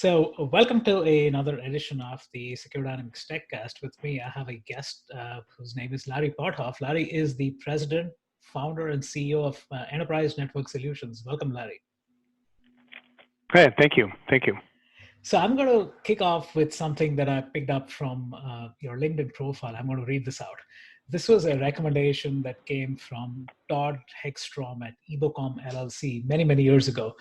Welcome to another edition of the Secure Dynamics TechCast. With me, I have a guest whose name is Larry Potthoff. Larry is the president, founder, and CEO of Enterprise Network Solutions. Welcome, Larry. Hey, thank you. Thank you. So I'm going to kick off with something that I picked up from your LinkedIn profile. I'm going to read this out. This was a recommendation that came from Todd Hegstrom at Ebocom LLC many years ago.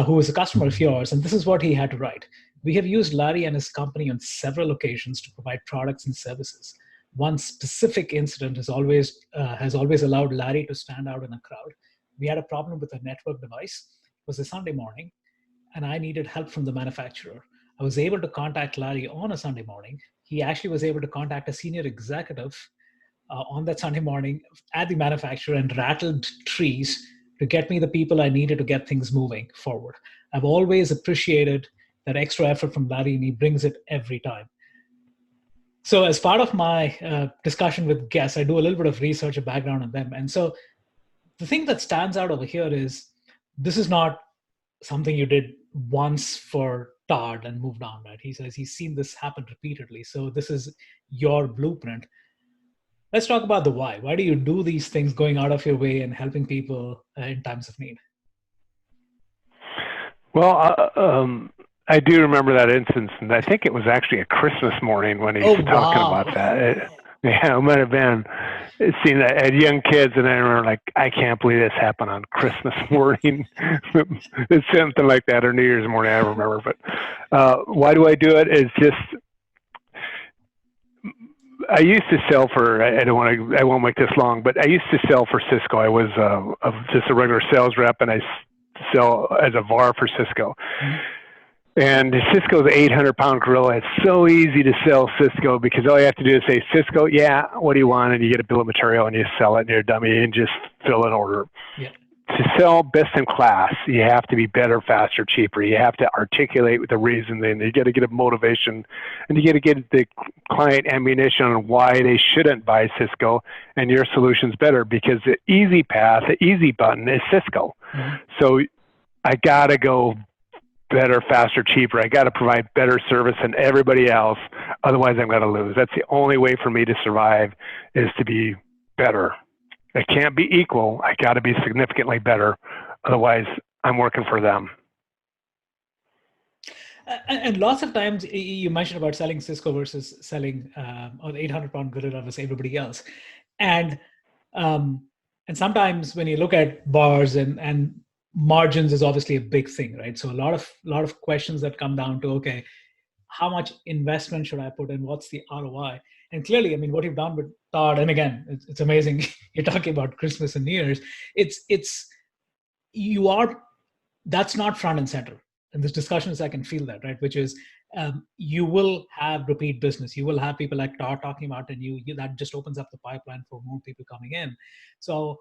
Who was a customer of yours, and this is what he had to write. We have used Larry and his company on several occasions to provide products and services. One specific incident has always allowed Larry to stand out in a crowd. We had a problem with a network device. It was a Sunday morning, and I needed help from the manufacturer. I was able to contact Larry on a Sunday morning. He actually was able to contact a senior executive on that Sunday morning at the manufacturer and rattled trees to get me the people I needed to get things moving forward. I've always appreciated that extra effort from Larry, and he brings it every time. So as part of my discussion with guests, I do a little bit of research and background on them. And so the thing that stands out over here is this is not something you did once for Todd and moved on, right? He says he's seen this happen repeatedly. So this is your blueprint. Let's talk about the why. Why do you do these things, going out of your way and helping people in times of need? Well, I do remember that instance, and I think it was actually a Christmas morning when he was talking about that. It might have been. Seeing that I had young kids, and I remember like, I can't believe this happened on Christmas morning. It's something like that, or New Year's morning. I don't remember, but why do I do it? It's just. I used to sell for, I won't make this long, but I used to sell for Cisco. I was just a regular sales rep, and I sell as a VAR for Cisco. Mm-hmm. And Cisco's an 800-pound gorilla. It's so easy to sell Cisco because all you have to do is say, Cisco, yeah, what do you want? And you get a bill of material, and you sell it, and you're a dummy, and just fill an order. Yeah. To sell best in class, you have to be better, faster, cheaper. You have to articulate the reason. Then you got to get a motivation, and you got to get the client ammunition on why they shouldn't buy Cisco, and your solution's better because the easy path, the easy button is Cisco. Mm-hmm. So I got to go better, faster, cheaper. I got to provide better service than everybody else. Otherwise, I'm going to lose. That's the only way for me to survive is to be better. It can't be equal. I got to be significantly better. Otherwise, I'm working for them. And lots of times you mentioned about selling Cisco versus selling an 800-pound gorilla versus everybody else. And sometimes when you look at bars and margins is obviously a big thing, right? So a lot of questions that come down to, okay, how much investment should I put in? What's the ROI? And clearly, I mean, what you've done with Todd, and again, it's amazing. You're talking about Christmas and New Year's. That's not front and center. In this discussions, I can feel that, right? Which is you will have repeat business. You will have people like Todd talking about, and that just opens up the pipeline for more people coming in. So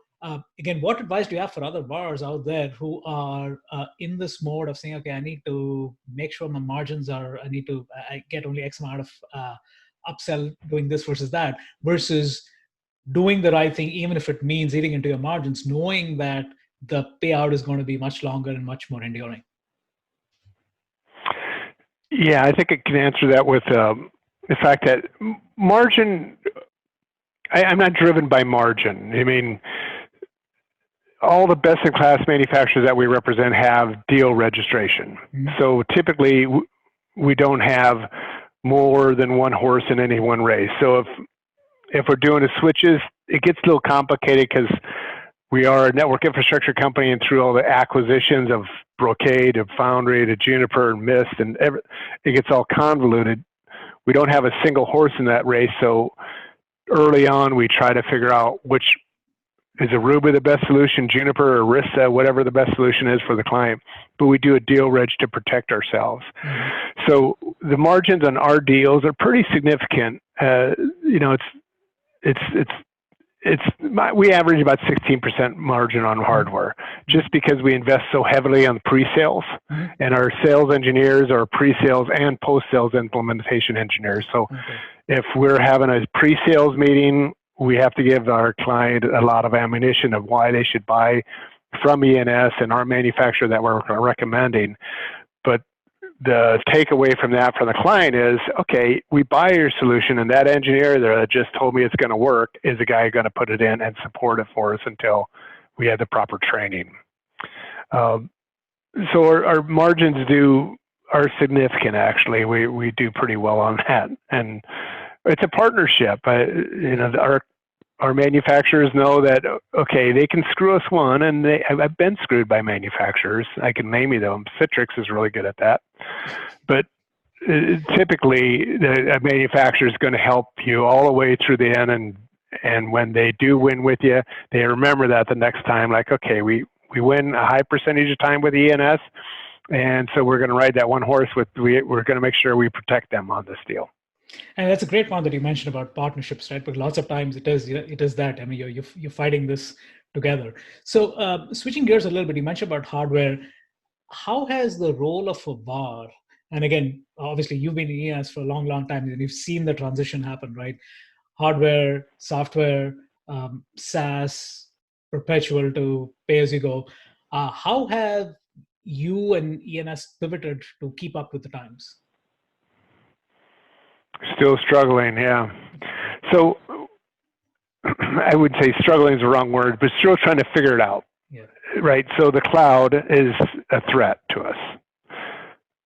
again, what advice do you have for other bars out there who are in this mode of saying, okay, I need to make sure my margins I get only X amount of upsell doing this versus that, versus doing the right thing, even if it means eating into your margins, knowing that the payout is going to be much longer and much more enduring? Yeah, I think I can answer that with the fact that margin, I'm not driven by margin. I mean, all the best-in-class manufacturers that we represent have deal registration. Mm-hmm. So typically, we don't have more than one horse in any one race. So if we're doing the switches, it gets a little complicated because we are a network infrastructure company, and through all the acquisitions of Brocade, of Foundry, to Juniper, and Mist, and it gets all convoluted. We don't have a single horse in that race. So early on, we try to figure out which is Aruba the best solution, Juniper or Arista, whatever the best solution is for the client. But we do a deal reg to protect ourselves. Mm-hmm. So the margins on our deals are pretty significant. We average about 16% margin on hardware, just because we invest so heavily on pre-sales, mm-hmm. and our sales engineers are pre-sales and post-sales implementation engineers. So if we're having a pre-sales meeting, we have to give our client a lot of ammunition of why they should buy from ENS and our manufacturer that we're recommending. But the takeaway from that from the client is, okay, we buy your solution, and that engineer that just told me it's going to work is the guy going to put it in and support it for us until we have the proper training. So our margins are significant, actually. We do pretty well on that, and it's a partnership. Our manufacturers know that, okay, they can screw us one, and I've been screwed by manufacturers. I can name you them. Citrix is really good at that. But typically, a manufacturer is going to help you all the way through the end, and when they do win with you, they remember that the next time, like, okay, we win a high percentage of time with ENS, and so we're going to ride that one horse we're going to make sure we protect them on this deal. And that's a great point that you mentioned about partnerships, right? But lots of times it is that. I mean, you're fighting this together. So switching gears a little bit, you mentioned about hardware. How has the role of a VAR, and again, obviously you've been in ES for a long, long time, and you've seen the transition happen, right? Hardware, software, SaaS, perpetual to pay-as-you-go. How have you and ENS pivoted to keep up with the times? Still struggling, yeah. So I would say struggling is the wrong word, but still trying to figure it out, right? So the cloud is a threat to us.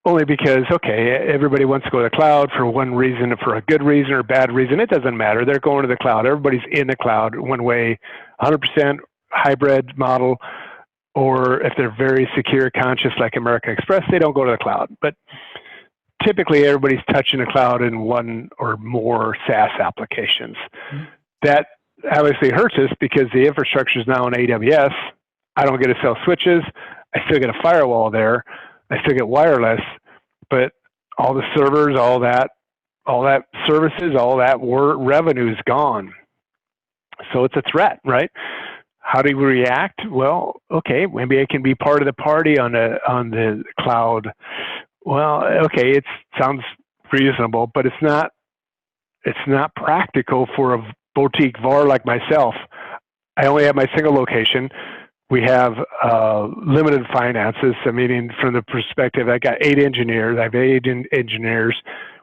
Only because, okay, everybody wants to go to the cloud for one reason, for a good reason or a bad reason. It doesn't matter. They're going to the cloud. Everybody's in the cloud one way, 100% hybrid model, or if they're very secure conscious like American Express, they don't go to the cloud. But typically, everybody's touching the cloud in one or more SaaS applications. Mm-hmm. That obviously hurts us because the infrastructure is now on AWS. I don't get to sell switches. I still get a firewall there. I still get wireless, but all the servers, all that services, all that revenue is gone. So it's a threat, right? How do we react? Well, okay, maybe I can be part of the party on the cloud. Well, okay, it sounds reasonable, but it's not practical for a boutique VAR like myself. I only have my single location. We have limited finances. So meaning from the perspective, I got 8 engineers. I have 8 engineers.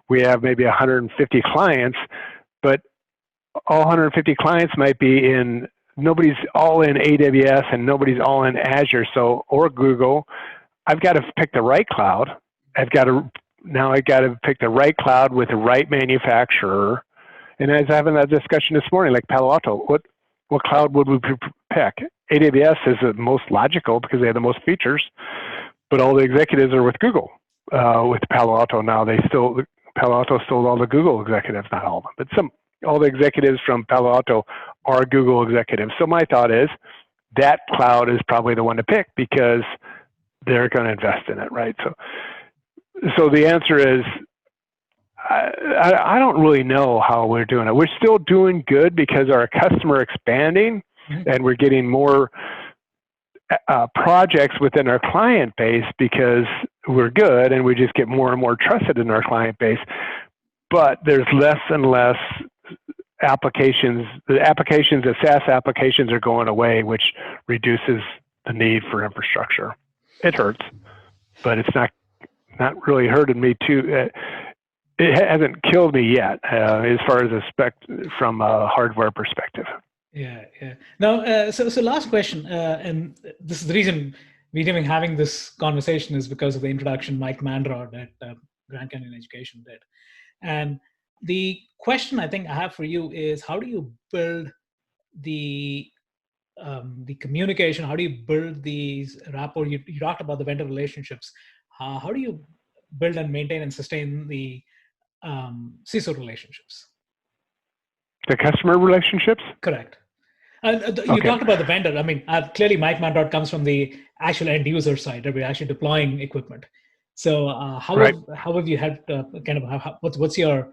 We have maybe 150 clients, but all 150 clients might be nobody's all in AWS and nobody's all in Azure. So, or Google. I've got to pick the right cloud. I've got to pick the right cloud with the right manufacturer. And as I having that discussion this morning, like Palo Alto, what cloud would we pick? AWS is the most logical because they have the most features, but all the executives are with Google. With Palo Alto now, Palo Alto stole all the Google executives, not all of them, but all the executives from Palo Alto are Google executives. So my thought is that cloud is probably the one to pick because they're going to invest in it, right? So the answer is, I don't really know how we're doing it. We're still doing good because our customer expanding, mm-hmm. and we're getting more projects within our client base because we're good and we just get more and more trusted in our client base. But there's less and less applications. The SaaS applications are going away, which reduces the need for infrastructure. It hurts, but it's not really hurting me too. It hasn't killed me yet, as far as from a hardware perspective. Yeah. Now, so last question, and this is the reason we're even having this conversation is because of the introduction Mike Mandrod at Grand Canyon Education did. And the question I think I have for you is, how do you build the communication? How do you build these rapport? You talked about the vendor relationships. How do you build and maintain and sustain the CISO relationships? The customer relationships? Correct. You talked about the vendor. I mean, clearly Mike Mandrod comes from the actual end user side, where we're actually deploying equipment. So how have you helped what's your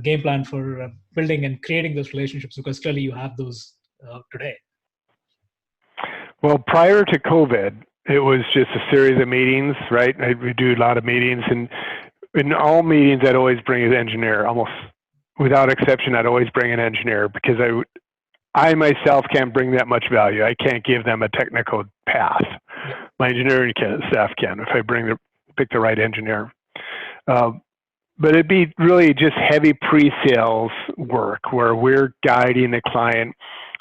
game plan for building and creating those relationships? Because clearly you have those today. Well, prior to COVID, it was just a series of meetings, right? We do a lot of meetings, and in all meetings, I'd always bring an engineer. Almost without exception, I'd always bring an engineer because I myself can't bring that much value. I can't give them a technical path. My engineering staff can if I pick the right engineer. But it'd be really just heavy pre-sales work where we're guiding the client.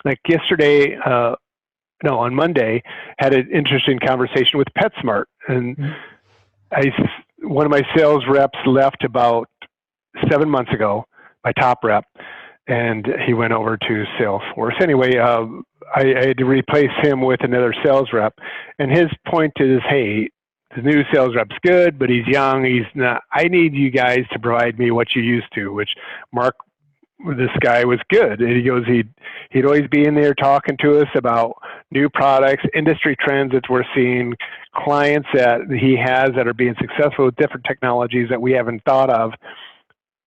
Like yesterday, on Monday, had an interesting conversation with PetSmart, and one of my sales reps left about 7 months ago, my top rep, and he went over to Salesforce. Anyway, I had to replace him with another sales rep, and his point is, hey, the new sales rep's good, but he's young. He's not. I need you guys to provide me what you used to. Which Mark, this guy was good. And he goes, he'd always be in there talking to us about new products, industry trends that we're seeing, clients that he has that are being successful with different technologies that we haven't thought of.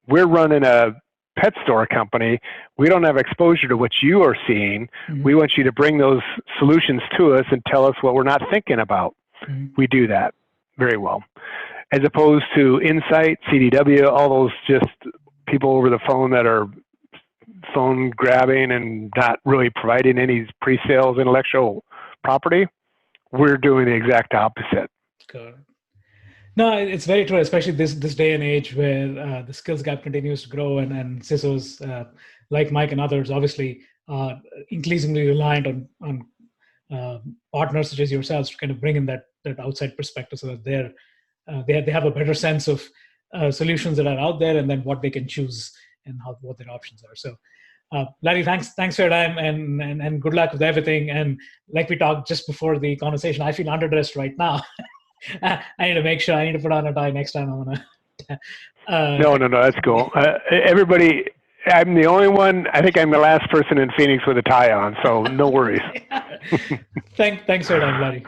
We're running a pet store company. We don't have exposure to what you are seeing. We want you to bring those solutions to us and tell us what we're not thinking about. We do that very well, as opposed to Insight, CDW, all those just people over the phone that are phone grabbing and not really providing any pre-sales intellectual property. We're doing the exact opposite. Good. No, it's very true, especially this day and age where the skills gap continues to grow, and CISOs like Mike and others obviously are increasingly reliant on partners such as yourselves to kind of bring in that outside perspective, so that they have a better sense of solutions that are out there, and then what they can choose and what their options are. So, Larry, thanks for your time, and good luck with everything. And like we talked just before the conversation, I feel underdressed right now. I need to make sure I need to put on a tie next time. I'm gonna. No, that's cool. Everybody. I'm the only one. I think I'm the last person in Phoenix with a tie on, so no worries. Thanks for that, Larry.